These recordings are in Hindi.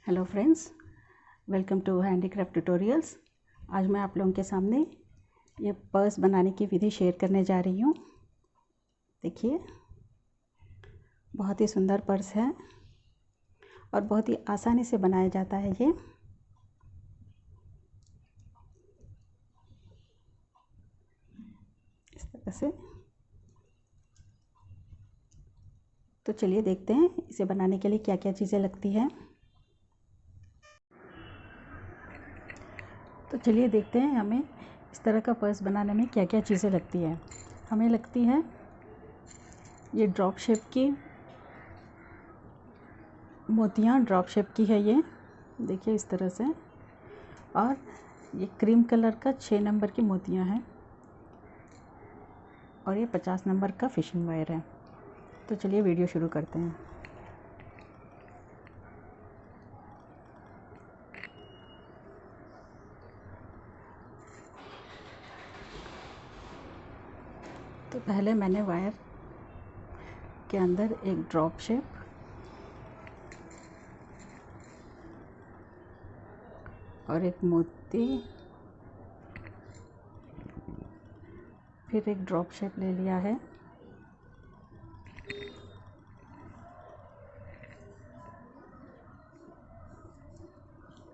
Hello friends, welcome to handicraft tutorials. आज मैं आप लोगों के सामने ये पर्स बनाने की विधि शेयर करने जा रही हूँ। देखिए, बहुत ही सुंदर पर्स है और बहुत ही आसानी से बनाया जाता है ये। इस तरह से। तो चलिए देखते हैं इसे बनाने के लिए क्या क्या चीज़ें लगती हैं। तो चलिए देखते हैं हमें इस तरह का पर्स बनाने में क्या क्या चीज़ें लगती हैं। हमें लगती है ये ड्रॉप शेप की मोतियाँ, ड्रॉप शेप की है ये, देखिए इस तरह से। और ये क्रीम कलर का 6 नंबर की मोतियाँ हैं और ये 50 नंबर का फिशिंग वायर है। तो चलिए वीडियो शुरू करते हैं। तो पहले मैंने वायर के अंदर एक ड्रॉप शेप और एक मोती, फिर एक ड्रॉप शेप ले लिया है।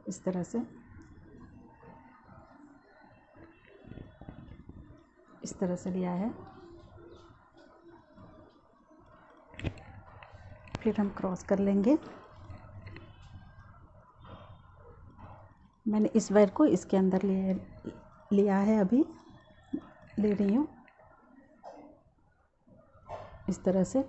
इस तरह से, इस तरह से लिया है। फिर हम क्रॉस कर लेंगे। मैंने इस वायर को इसके अंदर लिया है, अभी ले रही हूँ इस तरह से।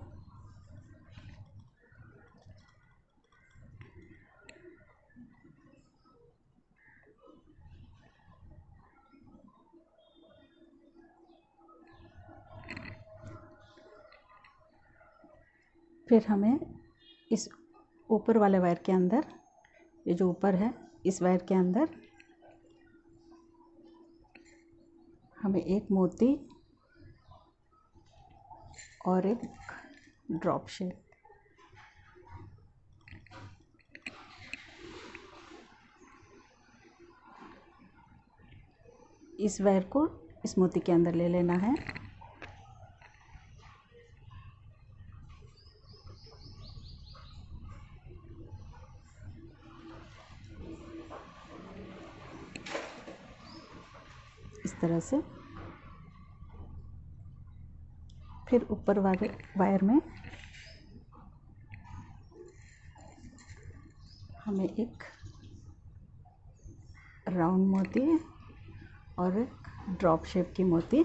फिर हमें इस ऊपर वाले वायर के अंदर, ये जो ऊपर है इस वायर के अंदर हमें एक मोती और एक ड्रॉप शेप, इस वायर को इस मोती के अंदर ले लेना है। इस तरह से। फिर ऊपर वाले वायर में हमें एक राउंड मोती और एक ड्रॉप शेप की मोती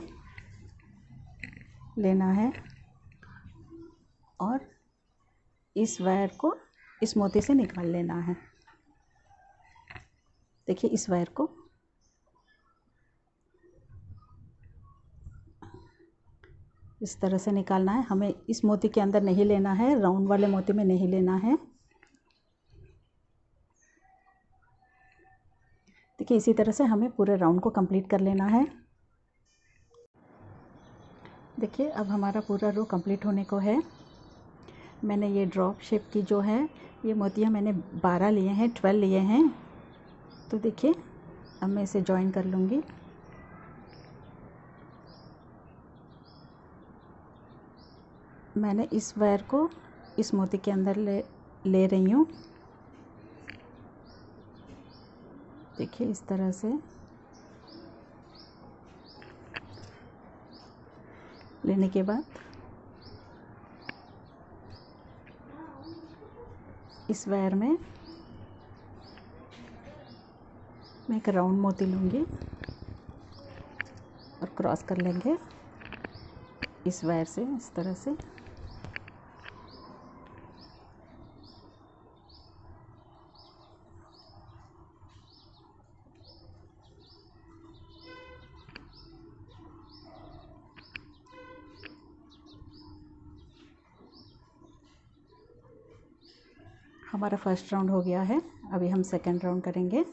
लेना है और इस वायर को इस मोती से निकाल लेना है। देखिए, इस वायर को इस तरह से निकालना है। हमें इस मोती के अंदर नहीं लेना है, राउंड वाले मोती में नहीं लेना है। देखिए, इसी तरह से हमें पूरे राउंड को कंप्लीट कर लेना है। देखिए, अब हमारा पूरा रो कंप्लीट होने को है। मैंने ये ड्रॉप शेप की जो है ये मोतियाँ मैंने 12 लिए हैं, 12 लिए हैं। तो देखिए, अब मैं इसे जॉइन कर लूँगी। मैंने इस वायर को इस मोती के अंदर ले रही हूँ। देखिए, इस तरह से लेने के बाद इस वायर में मैं एक राउंड मोती लूँगी और क्रॉस कर लेंगे इस वायर से, इस तरह से। हमारा फर्स्ट राउंड हो गया है, अभी हम सेकंड राउंड करेंगे।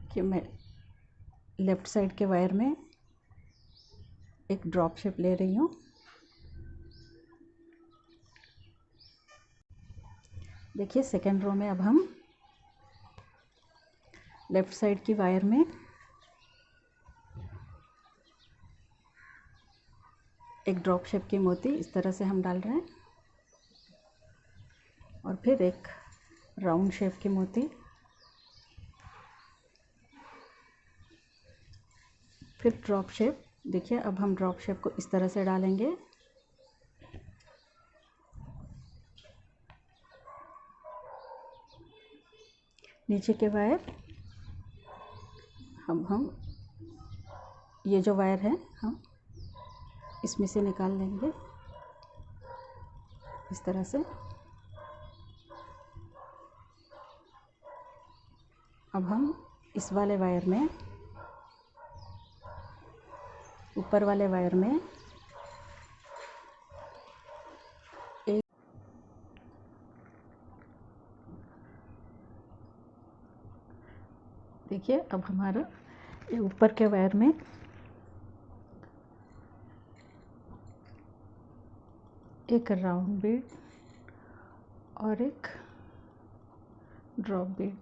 कि मैं लेफ़्ट साइड के वायर में एक ड्रॉप शेप ले रही हूँ। देखिए सेकेंड रो में अब हम लेफ़्ट साइड की वायर में एक ड्रॉप शेप की मोती इस तरह से हम डाल रहे हैं और फिर एक राउंड शेप की मोती, फिर ड्रॉप शेप। देखिए अब हम ड्रॉप शेप को इस तरह से डालेंगे। नीचे के वायर हम ये जो वायर है हम इसमें से निकाल लेंगे इस तरह से। अब हम इस वाले वायर में, ऊपर वाले वायर में एक देखिए अब हमारा ये ऊपर के वायर में एक राउंड बीड और एक ड्रॉप बीड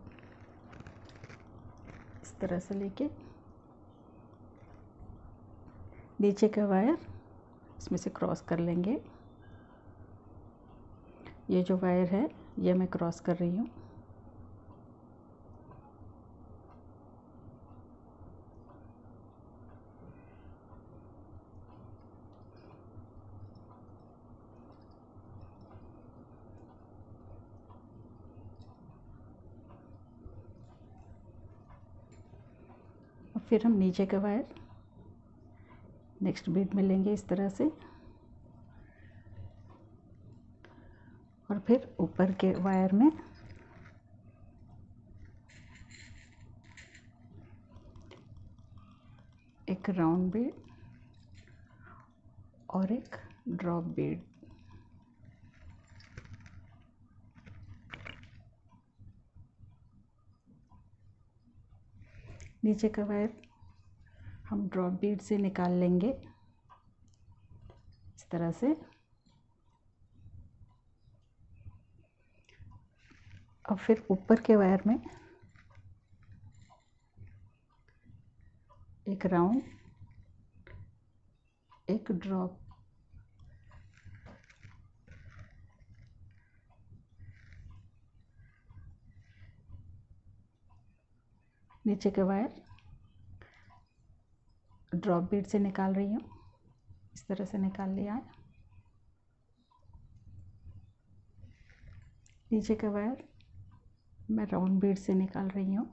इस तरह से लेके नीचे का वायर इसमें से क्रॉस कर लेंगे। ये जो वायर है ये मैं क्रॉस कर रही हूँ। फिर हम नीचे का वायर नेक्स्ट बीड में लेंगे इस तरह से और फिर ऊपर के वायर में एक राउंड बीड और एक ड्रॉप बीड। नीचे का वायर हम ड्रॉप बीड से निकाल लेंगे इस तरह से। अब फिर ऊपर के वायर में एक राउंड, एक ड्रॉप, नीचे के वायर ड्रॉप बीड से निकाल रही हूँ, इस तरह से निकाल लिया है। नीचे का वायर मैं राउंड बीड से निकाल रही हूँ।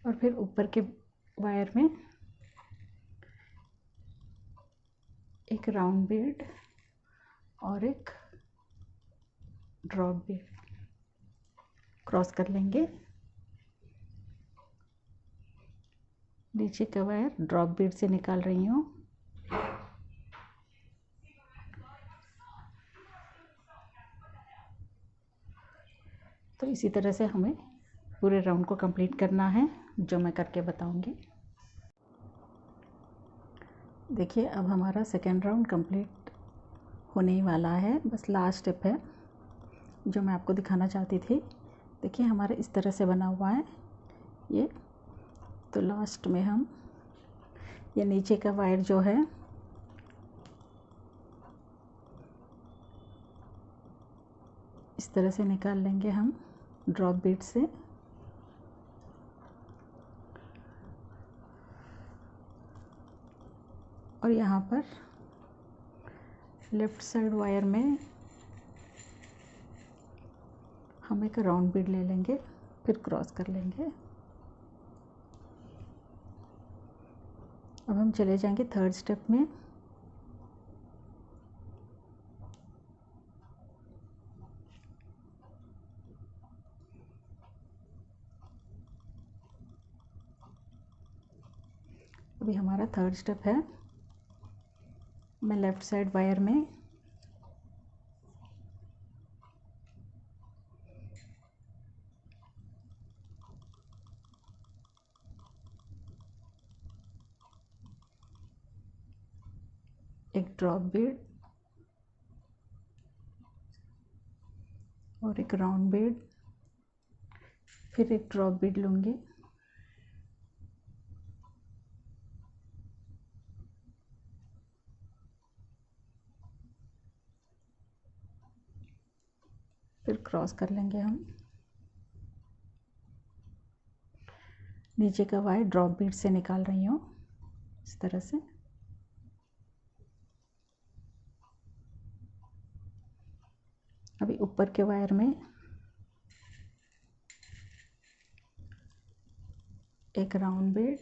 और फिर ऊपर के वायर में एक राउंड बीड और एक ड्रॉप बीड क्रॉस कर लेंगे। नीचे का वायर ड्रॉप बीड से निकाल रही हूँ। तो इसी तरह से हमें पूरे राउंड को कंप्लीट करना है, जो मैं करके बताऊंगी। देखिए अब हमारा सेकेंड राउंड कंप्लीट होने ही वाला है, बस लास्ट स्टेप है जो मैं आपको दिखाना चाहती थी। देखिए हमारा इस तरह से बना हुआ है ये। तो लास्ट में हम ये नीचे का वायर जो है इस तरह से निकाल लेंगे हम ड्रॉप बीड से। और यहाँ पर लेफ़्ट साइड वायर में हम एक राउंड बीड ले लेंगे, फिर क्रॉस कर लेंगे। अब हम चले जाएंगे थर्ड स्टेप में। अभी हमारा थर्ड स्टेप है। मैं लेफ़्ट साइड वायर में एक ड्रॉप बीड और एक राउंड बीड, फिर एक ड्रॉप बीड लूँगी, फिर क्रॉस कर लेंगे हम। नीचे का वायर ड्रॉप बीड से निकाल रही हूँ इस तरह से। अभी ऊपर के वायर में एक राउंड बीड,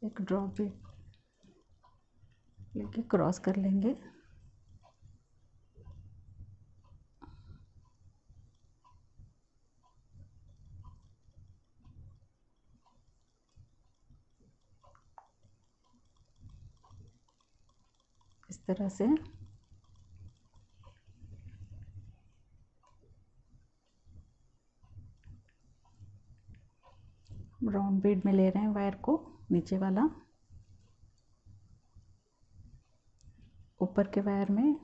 एक ड्रॉप बीड लेके क्रॉस कर लेंगे। इस तरह से राउंड बीड में ले रहे हैं वायर को, नीचे वाला। ऊपर के वायर में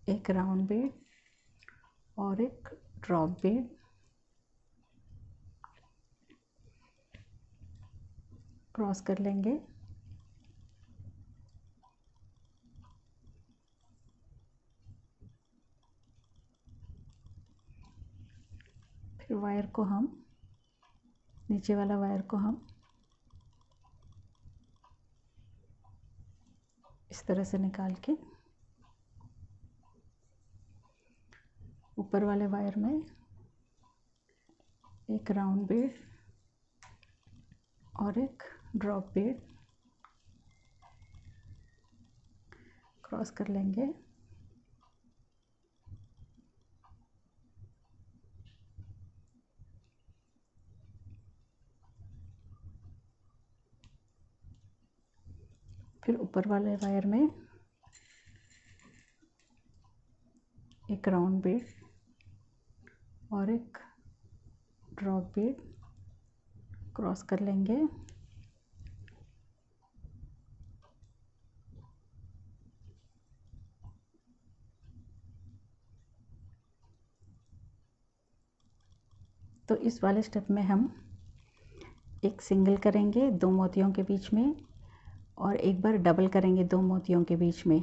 एक राउंड बीड और एक ड्रॉप बीड, क्रॉस कर लेंगे। फिर वायर को हम, नीचे वाला वायर को हम इस तरह से निकाल के ऊपर वाले वायर में एक राउंड बीड और एक ड्रॉप बीड, क्रॉस कर लेंगे। फिर ऊपर वाले वायर में एक राउंड बीड और एक ड्रॉप बीड, क्रॉस कर लेंगे। तो इस वाले स्टेप में हम एक सिंगल करेंगे 2 मोतियों के बीच में, और एक बार डबल करेंगे 2 मोतियों के बीच में।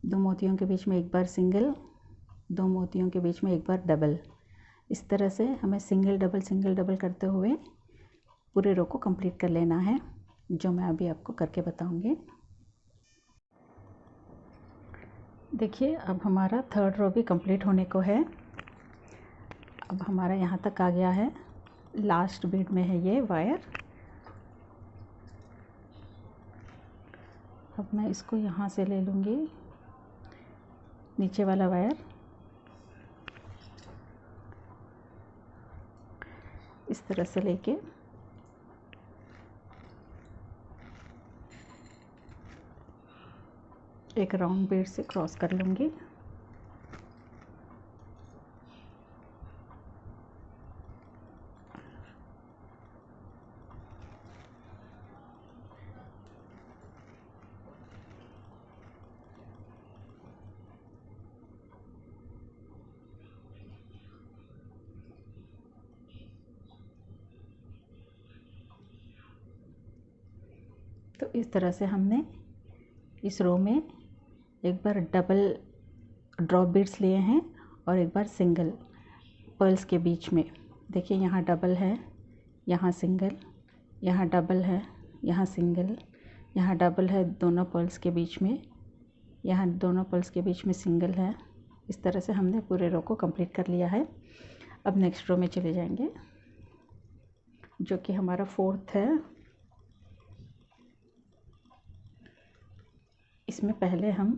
2 मोतियों के बीच में एक बार सिंगल, 2 मोतियों के बीच में एक बार डबल। इस तरह से हमें सिंगल डबल करते हुए पूरे रो को कंप्लीट कर लेना है, जो मैं अभी आपको करके बताऊंगी। देखिए अब हमारा थर्ड रो भी कंप्लीट होने को है। अब हमारा यहाँ तक आ गया है, लास्ट बीड में है ये वायर। अब मैं इसको यहाँ से ले लूँगी, नीचे वाला वायर इस तरह से लेके एक राउंड बीड से क्रॉस कर लूँगी। तो इस तरह से हमने इस रो में एक बार डबल ड्रॉप बीड्स लिए हैं और एक बार सिंगल पर्ल्स के बीच में। देखिए यहाँ डबल है, यहाँ सिंगल, यहाँ डबल है, यहाँ सिंगल, यहाँ डबल है दोनों पर्ल्स के बीच में, यहाँ दोनों पर्ल्स के बीच में सिंगल है। इस तरह से हमने पूरे रो को कंप्लीट कर लिया है। अब नेक्स्ट रो में चले जाएंगे, जो कि हमारा फोर्थ है। इसमें पहले हम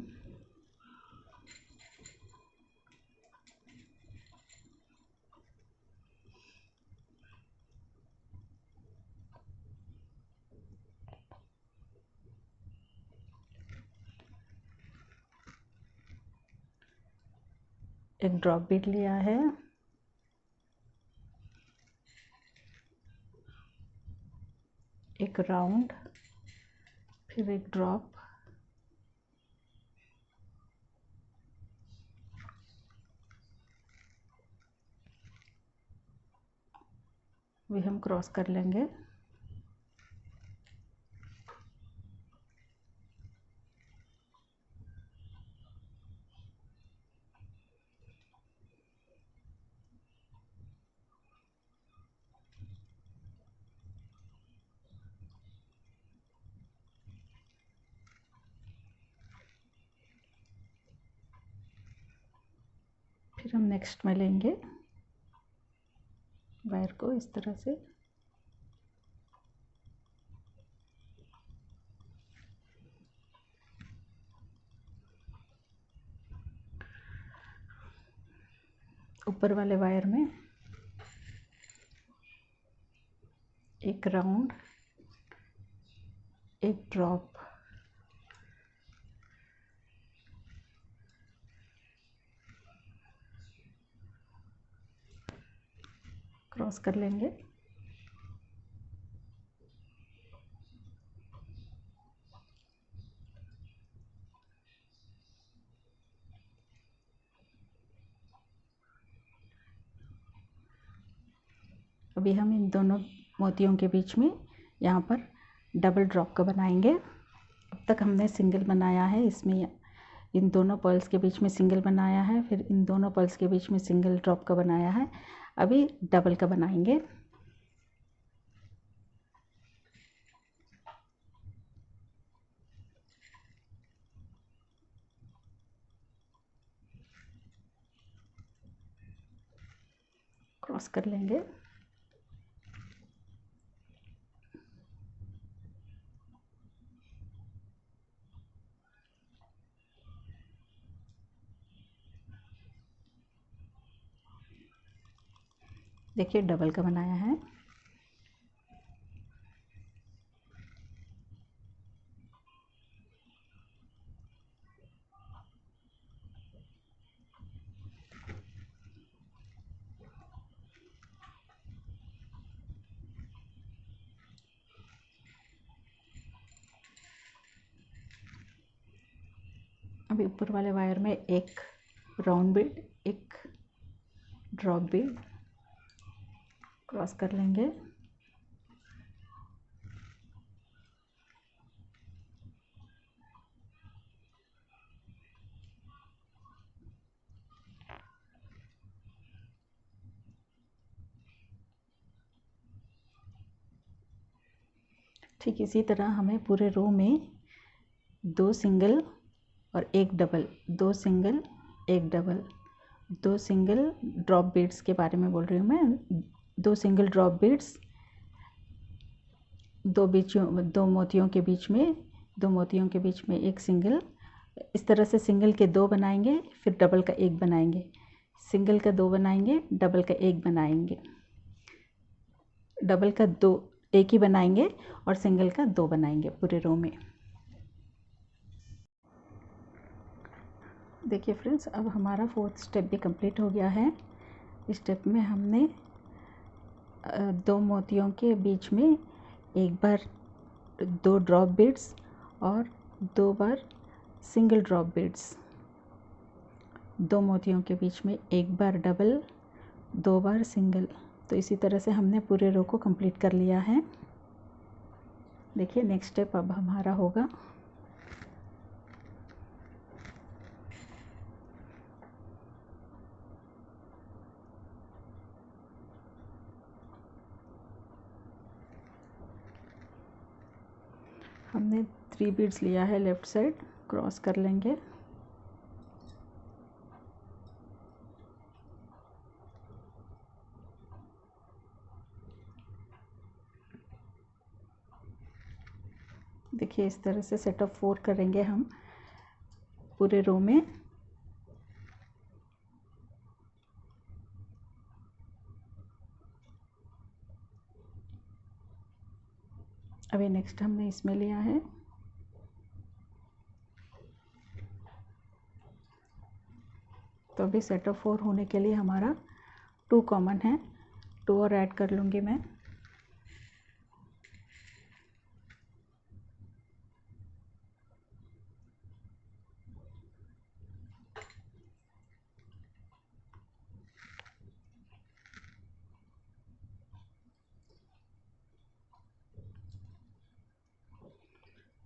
एक ड्रॉप बीट लिया है, एक राउंड, फिर एक ड्रॉप, भी हम क्रॉस कर लेंगे। फिर हम नेक्स्ट में लेंगे वायर को इस तरह से, ऊपर वाले वायर में एक राउंड, एक ड्रॉप, क्रॉस कर लेंगे। अभी हम इन दोनों मोतियों के बीच में यहाँ पर डबल ड्रॉप का बनाएंगे। अब तक हमने सिंगल बनाया है, इसमें इन दोनों पर्ल्स के बीच में सिंगल बनाया है, फिर इन दोनों पर्ल्स के बीच में सिंगल ड्रॉप का बनाया है। अभी डबल का बनाएंगे। क्रॉस कर लेंगे। देखिए डबल का बनाया है। अभी ऊपर वाले वायर में एक राउंड बीड, एक ड्रॉप बीड, क्रॉस कर लेंगे। ठीक इसी तरह हमें पूरे रो में 2 सिंगल और एक डबल, 2 सिंगल एक डबल, 2 सिंगल ड्रॉप बीड्स के बारे में बोल रही हूँ मैं। 2 सिंगल ड्रॉप बीड्स, 2 मोतियों के बीच में, 2 मोतियों के बीच में एक सिंगल। इस तरह से सिंगल के 2 बनाएंगे, फिर डबल का 1 बनाएंगे, सिंगल का 2 बनाएंगे, डबल का 1 बनाएंगे, डबल का 2 एक ही बनाएंगे और सिंगल का 2 बनाएंगे पूरे रो में। देखिए फ्रेंड्स, अब हमारा 4th स्टेप भी कंप्लीट हो गया है। इस स्टेप में हमने 2 मोतियों के बीच में एक बार 2 ड्रॉप बीड्स और 2 बार सिंगल ड्रॉप बीड्स, 2 मोतियों के बीच में एक बार डबल, 2 बार सिंगल। तो इसी तरह से हमने पूरे रो को कंप्लीट कर लिया है। देखिए नेक्स्ट स्टेप अब हमारा होगा हमने 3 बीड्स लिया है लेफ़्ट साइड, क्रॉस कर लेंगे। देखिए इस तरह से सेट ऑफ 4 करेंगे हम पूरे रो में। अभी नेक्स्ट हमने इसमें लिया है तो अभी सेट ऑफ 4 होने के लिए हमारा 2 कॉमन है, 2 और ऐड कर लूँगी मैं।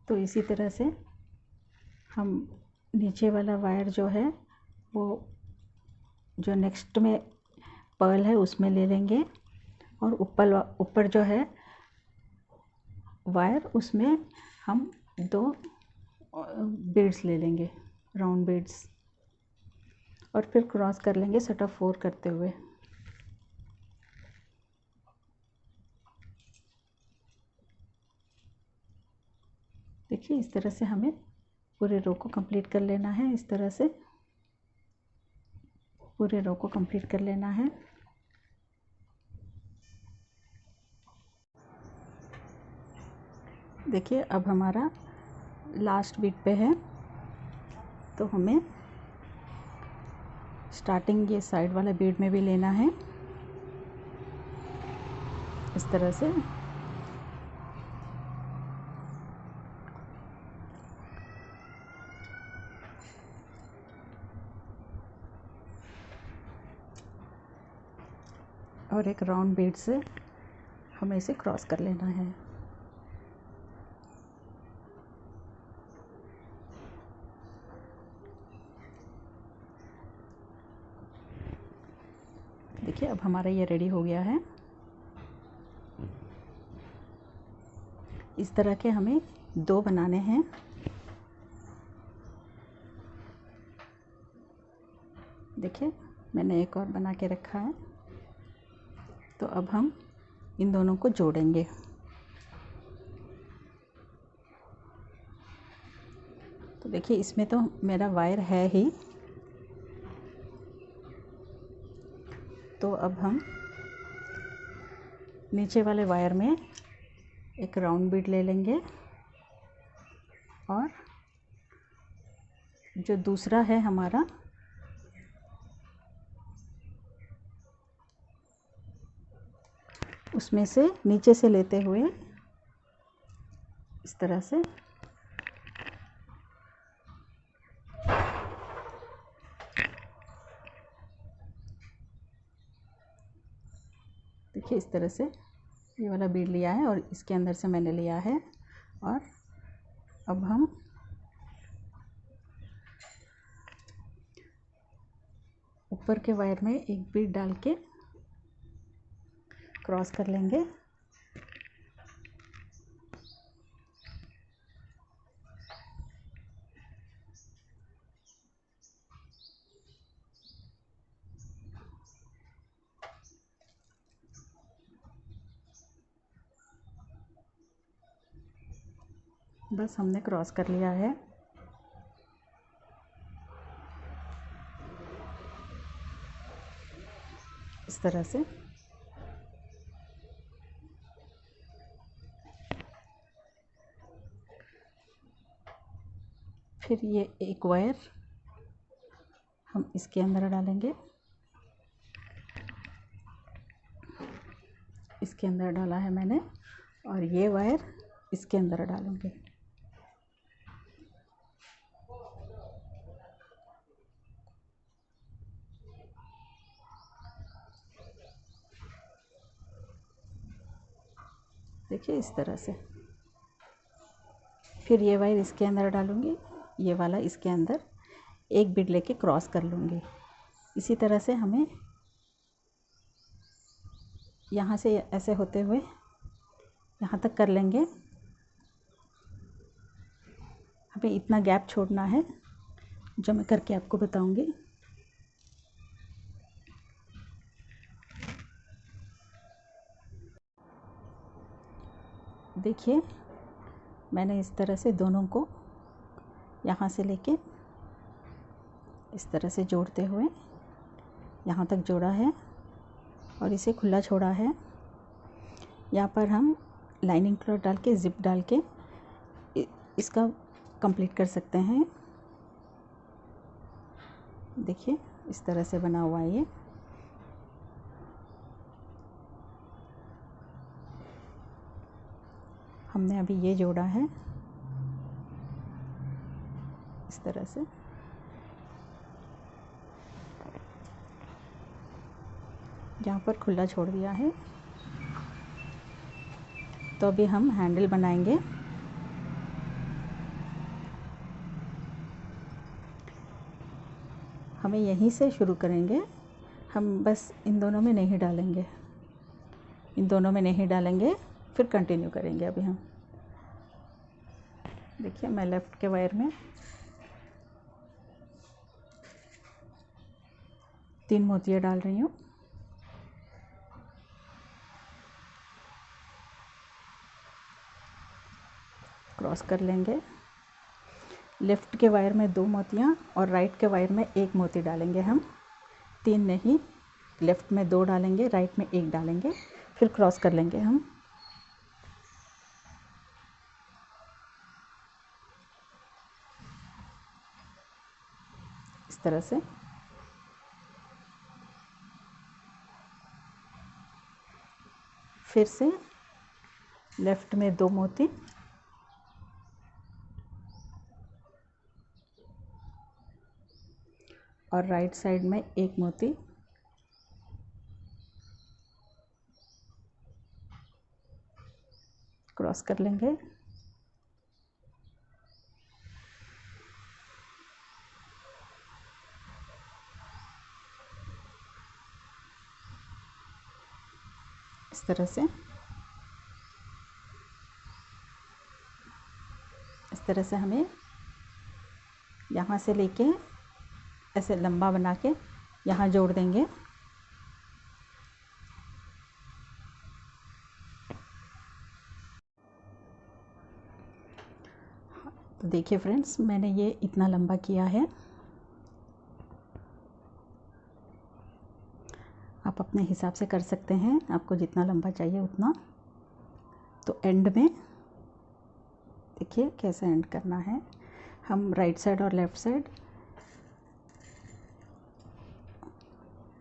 तो इसी तरह से हम नीचे वाला वायर जो है वो जो नेक्स्ट में पर्ल है उसमें ले लेंगे, और ऊपर जो है वायर उसमें हम 2 बीड्स ले लेंगे, राउंड बीड्स, और फिर क्रॉस कर लेंगे सेट ऑफ 4 करते हुए। देखिए इस तरह से हमें पूरे रो को कंप्लीट कर लेना है। इस तरह से पूरे रो को कंप्लीट कर लेना है। देखिए अब हमारा लास्ट बीट पे है, तो हमें स्टार्टिंग ये साइड वाला बीड में भी लेना है इस तरह से। और एक राउंड बीड से हमें इसे क्रॉस कर लेना है। देखिए अब हमारा ये रेडी हो गया है। इस तरह के हमें 2 बनाने हैं। देखिए मैंने एक और बना के रखा है। तो अब हम इन दोनों को जोड़ेंगे। तो देखिए इसमें तो मेरा वायर है ही, तो अब हम नीचे वाले वायर में एक राउंड बीड ले लेंगे, और जो दूसरा है हमारा उसमें से नीचे से लेते हुए इस तरह से देखिए इस तरह से ये वाला बीड लिया है और इसके अंदर से मैंने लिया है। और अब हम ऊपर के वायर में एक बीड डाल के क्रॉस कर लेंगे। बस हमने क्रॉस कर लिया है। इस तरह से फिर ये एक वायर हम इसके अंदर डालेंगे, इसके अंदर डाला है मैंने, और ये वायर इसके अंदर डालूंगी। देखिए इस तरह से फिर ये वायर इसके अंदर डालूंगी, ये वाला इसके अंदर एक बीड लेके क्रॉस कर लूँगी। इसी तरह से हमें यहाँ से ऐसे होते हुए यहाँ तक कर लेंगे। हमें इतना गैप छोड़ना है जो मैं करके आपको बताऊंगी। देखिए मैंने इस तरह से दोनों को यहाँ से लेके इस तरह से जोड़ते हुए यहाँ तक जोड़ा है और इसे खुला छोड़ा है। यहाँ पर हम लाइनिंग क्लॉथ डाल के ज़िप डाल के इसका कंप्लीट कर सकते हैं। देखिए इस तरह से बना हुआ है ये। हमने अभी ये जोड़ा है इस तरह से। यहाँ पर खुला छोड़ दिया है। तो अभी हम हैंडल बनाएंगे। हमें यहीं से शुरू करेंगे, हम बस इन दोनों में नहीं डालेंगे, इन दोनों में नहीं डालेंगे, फिर कंटिन्यू करेंगे। अभी हम देखिए मैं लेफ़्ट के वायर में 3 मोतियाँ डाल रही हूँ। क्रॉस कर लेंगे। लेफ़्ट के वायर में 2 मोतियाँ और राइट के वायर में 1 मोती डालेंगे हम। 3 नहीं, लेफ़्ट में 2 डालेंगे, राइट में 1 डालेंगे, फिर क्रॉस कर लेंगे हम। इस तरह से। फिर से लेफ़्ट में 2 मोती और राइट साइड में 1 मोती। क्रॉस कर लेंगे। इस तरह से। इस तरह से हमें यहाँ से लेके ऐसे लंबा बना के यहाँ जोड़ देंगे। तो देखिए फ्रेंड्स, मैंने ये इतना लंबा किया है। आप अपने हिसाब से कर सकते हैं, आपको जितना लंबा चाहिए उतना। तो एंड में देखिए कैसे एंड करना है। हम राइट साइड और लेफ़्ट साइड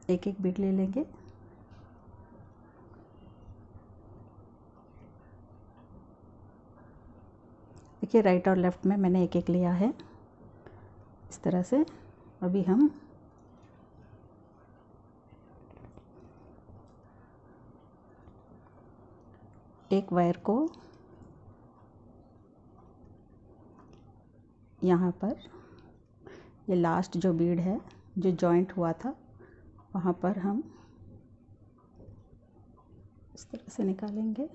एक एक बीट ले लेंगे। देखिए राइट और लेफ़्ट में मैंने एक एक लिया है इस तरह से। अभी हम एक वायर को यहाँ पर, ये लास्ट जो बीड है जो जॉइंट हुआ था वहाँ पर हम इस तरह से निकालेंगे।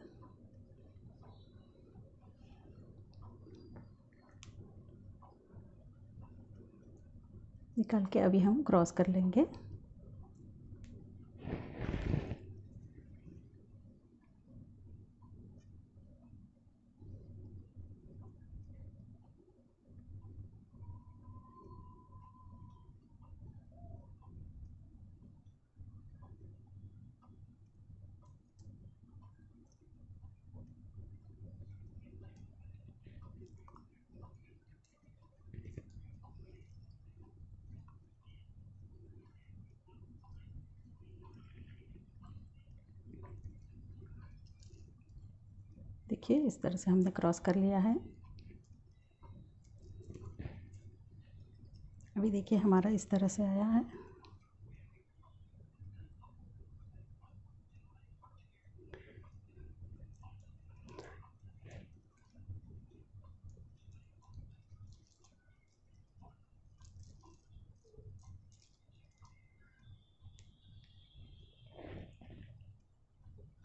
निकाल के अभी हम क्रॉस कर लेंगे। देखिए इस तरह से हमने क्रॉस कर लिया है। अभी देखिए हमारा इस तरह से आया है।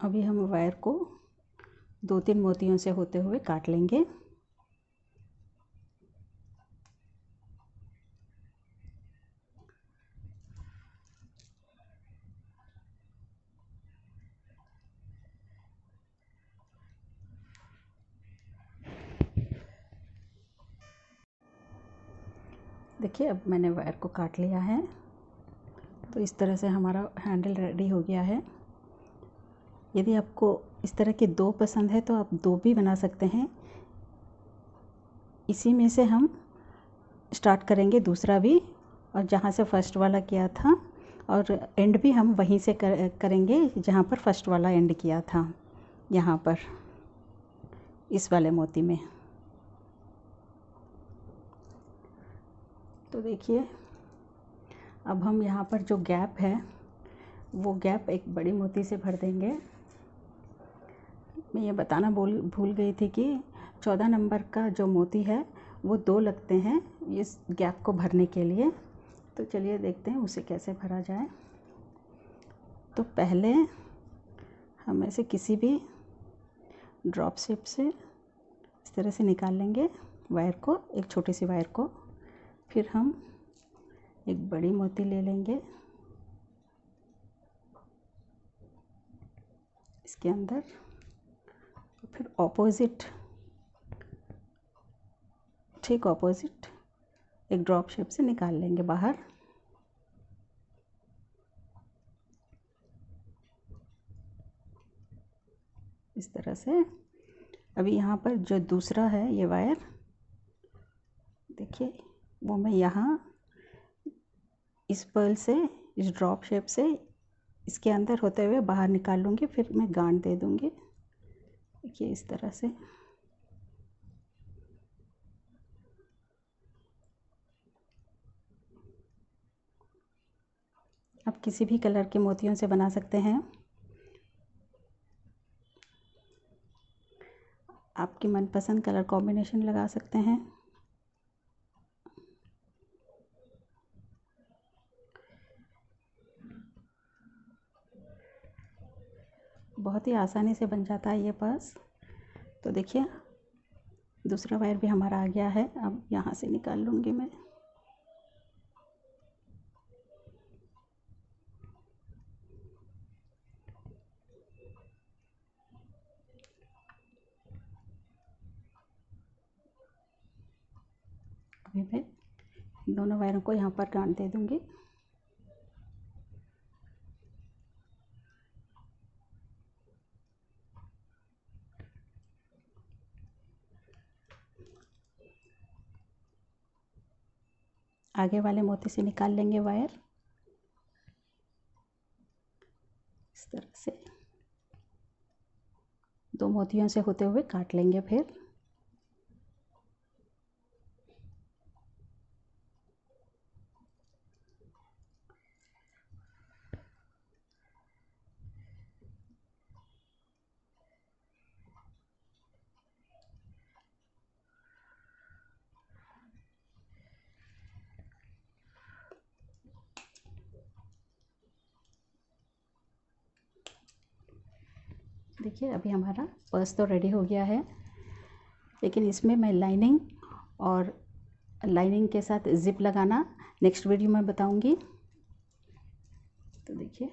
अभी हम वायर को 2-3 मोतियों से होते हुए काट लेंगे। देखिए अब मैंने वायर को काट लिया है। तो इस तरह से हमारा हैंडल रेडी हो गया है। यदि आपको इस तरह के 2 पसंद है तो आप 2 भी बना सकते हैं। इसी में से हम स्टार्ट करेंगे दूसरा भी, और जहाँ से फर्स्ट वाला किया था, और एंड भी हम वहीं से करेंगे जहाँ पर फर्स्ट वाला एंड किया था, यहाँ पर इस वाले मोती में। तो देखिए अब हम यहाँ पर जो गैप है वो गैप एक बड़ी मोती से भर देंगे। मैं ये बताना भूल गई थी कि 14 नंबर का जो मोती है वो 2 लगते हैं इस गैप को भरने के लिए। तो चलिए देखते हैं उसे कैसे भरा जाए। तो पहले हम ऐसे किसी भी ड्रॉप शेप से इस तरह से निकाल लेंगे वायर को, एक छोटी सी वायर को। फिर हम एक बड़ी मोती ले लेंगे इसके अंदर, फिर ऑपोजिट, ठीक ऑपोजिट एक ड्रॉप शेप से निकाल लेंगे बाहर। इस तरह से। अभी यहाँ पर जो दूसरा है ये वायर, देखिए वो मैं यहाँ इस पर्ल से, इस ड्रॉप शेप से इसके अंदर होते हुए बाहर निकाल लूँगी, फिर मैं गांठ दे दूँगी। देखिए इस तरह से। आप किसी भी कलर के मोतियों से बना सकते हैं, आपकी मनपसंद कलर कॉम्बिनेशन लगा सकते हैं। बहुत ही आसानी से बन जाता है ये पर्स। तो देखिए दूसरा वायर भी हमारा आ गया है। अब यहाँ से निकाल लूँगी मैं। अभी मैं दोनों वायरों को यहाँ पर गांठ दे दूँगी। आगे वाले मोती से निकाल लेंगे वायर इस तरह से। 2 मोतियों से होते हुए काट लेंगे फिर। देखिए अभी हमारा पर्स तो रेडी हो गया है, लेकिन इसमें मैं लाइनिंग और लाइनिंग के साथ ज़िप लगाना नेक्स्ट वीडियो में बताऊंगी। तो देखिए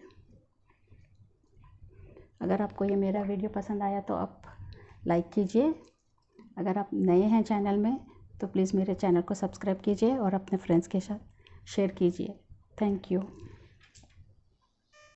अगर आपको ये मेरा वीडियो पसंद आया तो आप लाइक कीजिए। अगर आप नए हैं चैनल में तो प्लीज़ मेरे चैनल को सब्सक्राइब कीजिए और अपने फ्रेंड्स के साथ शेयर कीजिए। Thank you.